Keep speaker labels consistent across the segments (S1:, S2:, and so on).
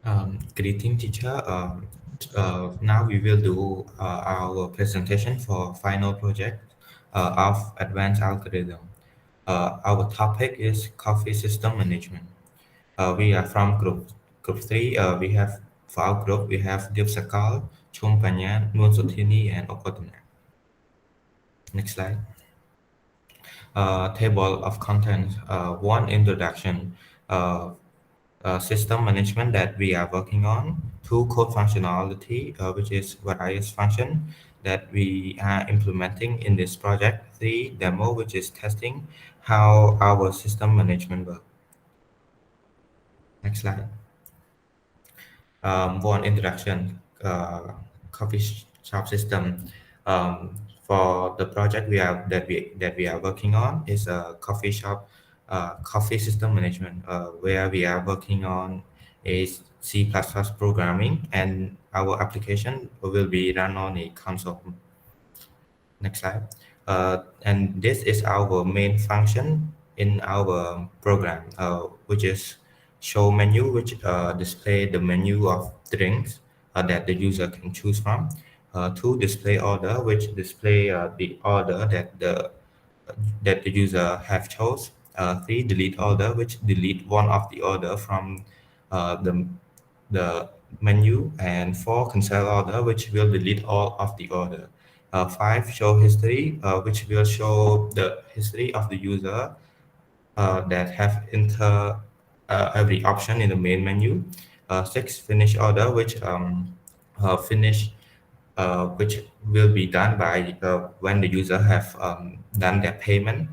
S1: Greeting teacher. Now we will do our presentation for final project of advanced algorithm. Our topic is coffee system management. We are from group three. We have for our group we have Dipsakal, Chumpanyan, Nunsutini, and Okotunak. Next slide. Table of contents. One introduction. Uh, System management that we are working on, two code functionality, which is various function that we are implementing in this project, three demo, which is testing how our system management work. Next slide. One introduction, coffee shop system. For the project we are working on is a coffee shop coffee system management, where we are working on is C++ programming, and our application will be run on a console. Next slide. And this is our main function in our program, which is show menu, which display the menu of drinks that the user can choose from. Two, display order, which display the order that the user have chose. Three, delete order, which delete one of the order from the menu. And four, cancel order, which will delete all of the order. Five, show history, which will show the history of the user that have enter every option in the main menu. Six, finish order, which will be done by when the user have done their payment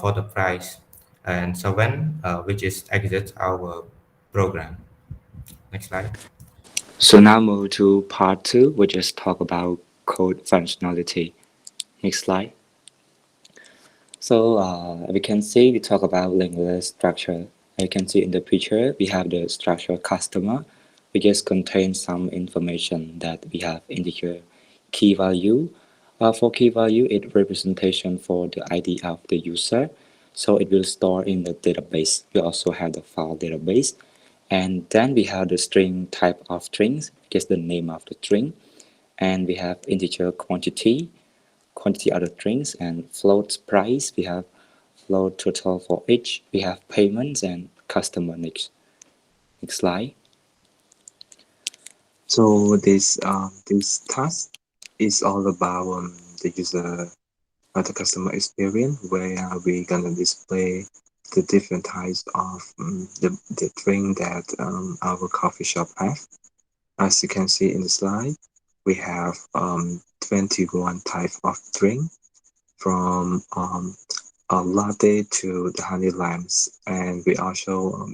S1: for the price. And seven, which is exit our program. Next slide.
S2: So now move to part 2, which is talk about code functionality. Next slide. So we can see we talk about linked list structure. You can see in the picture we have the structure customer, which just contains some information that we have integer key value. For key value, it representation for the ID of the user. So it will store in the database. We also have the file database. And then we have the string type of strings, which is the name of the string. And we have integer quantity of the strings, and float price. We have float total for each. We have payments and customer next slide.
S3: So this task is all about the user, the customer experience, where we gonna display the different types of the drink that our coffee shop have. As you can see in the slide, we have 21 type of drink, from a latte to the honey lamps, and we also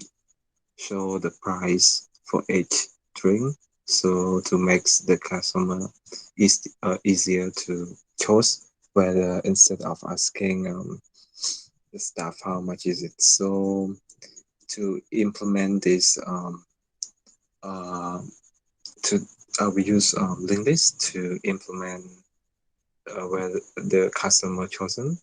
S3: show the price for each drink, so to make the customer easier to choose, whether instead of asking the staff how much is it. So to implement this uh, to we use linked list to implement where the customer chosen,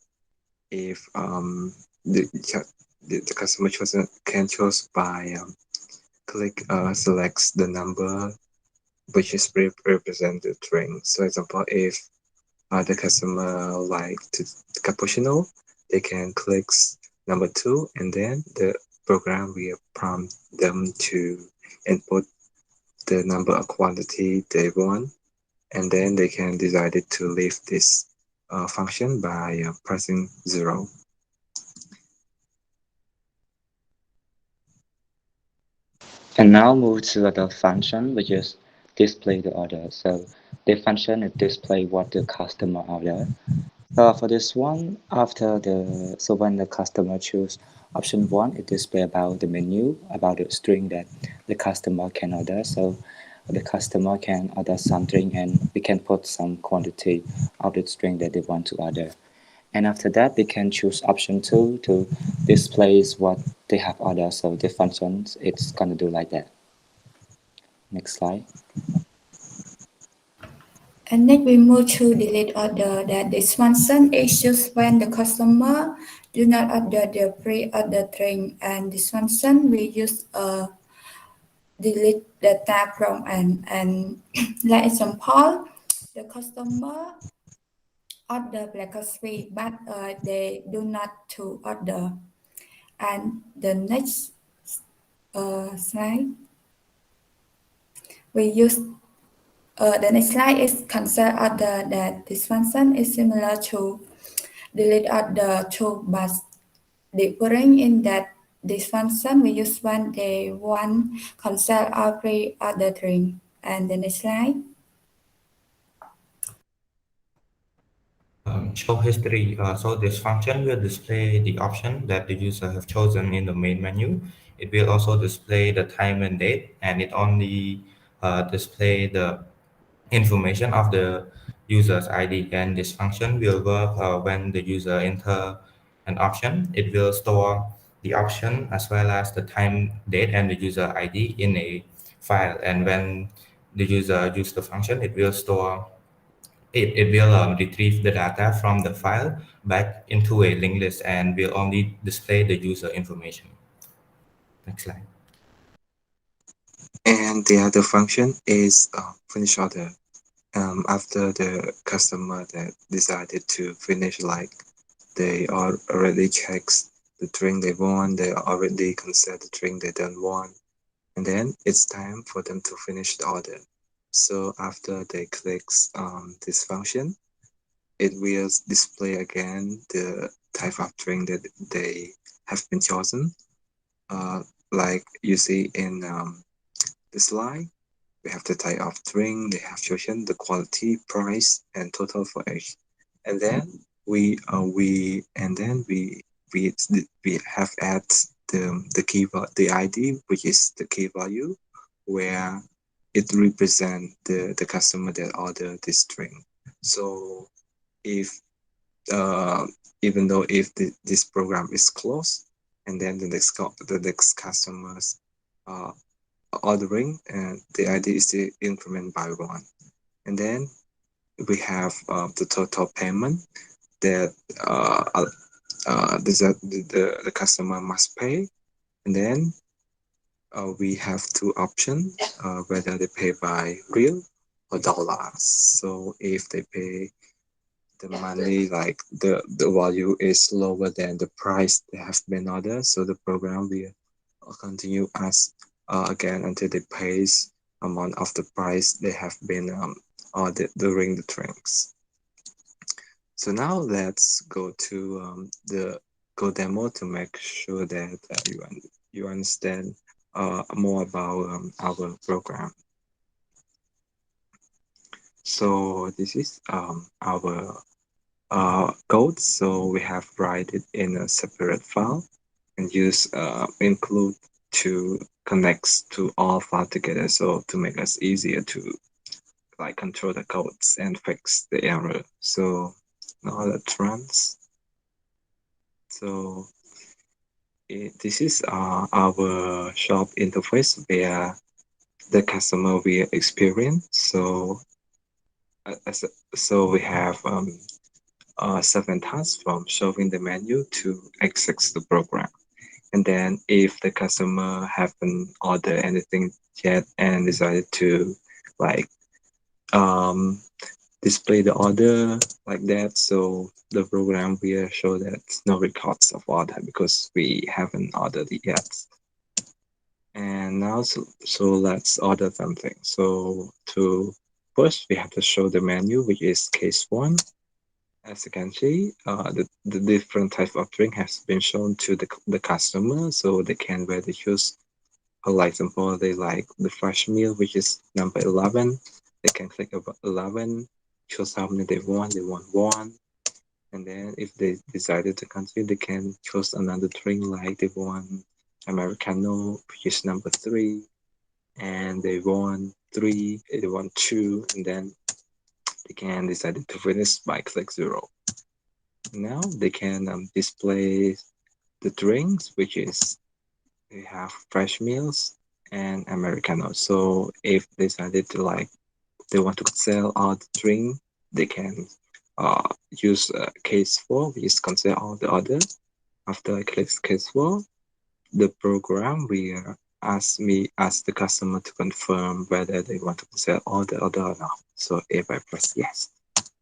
S3: if the, the customer chosen can choose by click selects the number which is represent the drink. So example, if the customer like to cappuccino, they can click number 2, and then the program will prompt them to input the number of quantity they want, and then they can decide to leave this function by pressing 0.
S2: And now move to the function, which is display the order. So the function is display what the customer order. For this one, so when the customer choose option 1, it display about the menu, about the string that the customer can order. So the customer can order something, and we can put some quantity of the string that they want to order. And after that, they can choose option 2 to display what they have ordered. So the functions, it's gonna do like that. Next slide.
S4: And next we move to delete order. That this function is used when the customer do not order the pre-order drink, and this function we use delete the tab from and like example, the customer order black coffee, but they do not to order. And the next slide, we use the next slide is cancel order. That this function is similar to delete order too, but differing in that this function we use when they want cancel every other drink. And the next slide.
S1: Show history. So this function will display the option that the user have chosen in the main menu. It will also display the time and date, and it only display the information of the user's ID. And this function will work when the user enter an option. It will store the option as well as the time, date, and the user ID in a file. And when the user use the function, it will retrieve the data from the file back into a linked list and will only display the user information. Next slide.
S3: And the other function is finish order. After the customer that decided to finish, like they already checks the drink they want, they already consider the drink they don't want, and then it's time for them to finish the order. So after they clicks this function, it will display again the type of drink that they have been chosen. Uh, like you see in the slide, we have the type of drink, they have chosen the quality, price, and total for each. And then we we have add the the ID, which is the key value, where it represent the customer that ordered this drink. So if uh, even though if this program is closed, and then the next customers uh, ordering, and the ID is the increment by one. And then we have the total payment that the customer must pay. And then we have two options, whether they pay by real or dollars. So if they pay the money, like the value is lower than the price they have been ordered, so the program will continue as again until they pays amount of the price they have been ordered during the drinks. So now let's go to the Go demo to make sure that you understand more about our program. So this is our code. So we have write it in a separate file and use include to connects to all file together. So to make us easier to like control the codes and fix the error. So now let's run. So this is our shop interface where the customer will experience. So so we have 7 tasks from showing the menu to access the program. And then if the customer haven't ordered anything yet and decided to like um, display the order like that, so the program will show that no records of order because we haven't ordered it yet. And now so let's order something. So to first we have to show the menu, which is case one. As you can see, the different type of drink has been shown to the customer, so they can really choose. For example, they like the fresh meal, which is number 11. They can click about 11, choose how many they want. They want one, and then if they decided to continue, they can choose another drink like they want Americano, which is number 3, and they want 3, they want 2, and then they can decide to finish by click 0. Now they can display the drinks, which is they have fresh meals and Americano. So if they decided to like they want to sell all the drink, they can use case 4, which is consider all the order. After I click case 4, the program will ask the customer to confirm whether they want to cancel order or not. So if I press yes,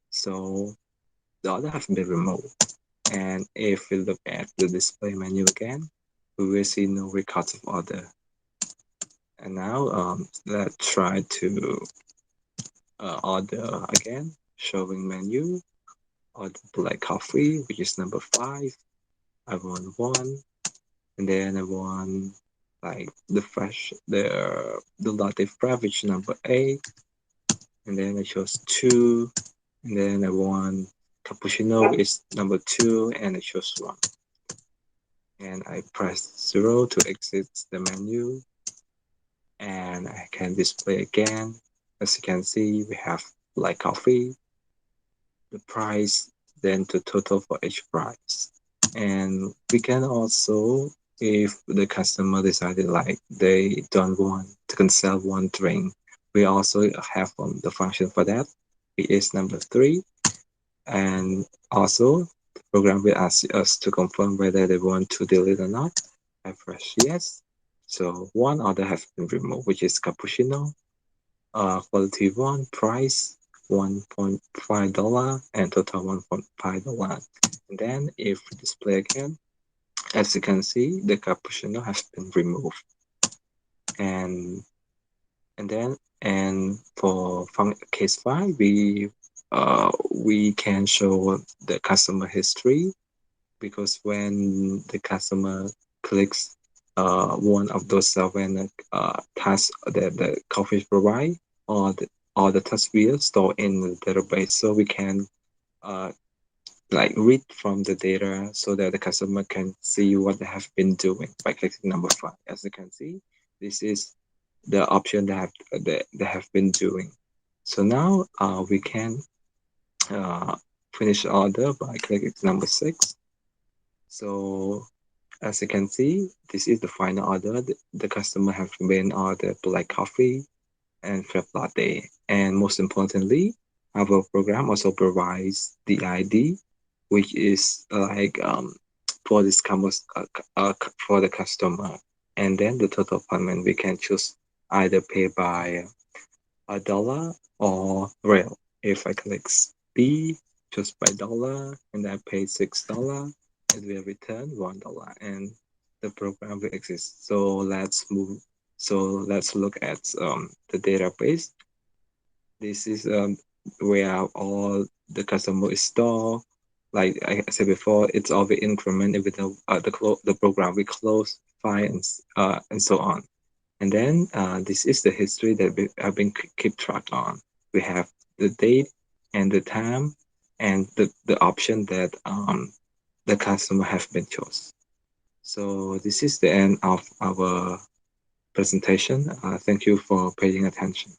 S3: so the order has been removed. And if we look at the display menu again, we will see no records of order. And now let's try to order again, showing menu, order black coffee, which is number 5. I want 1, and then I want like the latte fresh, which is number 8, and then I chose 2, and then I want cappuccino is number 2, and I chose 1. And I press 0 to exit the menu, and I can display again. As you can see, we have black coffee, the price, then the total for each price. And we can also, if the customer decided like they don't want to cancel one drink, we also have the function for that. It is number 3. And also, the program will ask us to confirm whether they want to delete or not. I press yes. So one order has been removed, which is cappuccino, quality 1, price $1.5, and total $1.5. And then if we display again, as you can see, the cappuccino has been removed. And for case 5, we can show the customer history, because when the customer clicks one of those 7 tasks that the coffee provide, or the task will store in the database, so we can uh, like read from the data so that the customer can see what they have been doing by clicking number 5. As you can see, this is the option that they have been doing. So now we can finish order by clicking number 6. So as you can see, this is the final order. The customer have been ordered black coffee and frappe latte. And most importantly, our program also provides the ID, which is like for this for the customer. And then the total payment, we can choose either pay by $1 or rail. If I click B, choose by dollar, and I pay $6, it will return $1, and the program will exist. So let's move. So let's look at the database. This is where all the customer is stored. Like I said before, it's all the increment with the program we close, file, and so on. And then this is the history that we have been keep track on. We have the date and the time and the option that the customer have been chose. So this is the end of our presentation. Thank you for paying attention.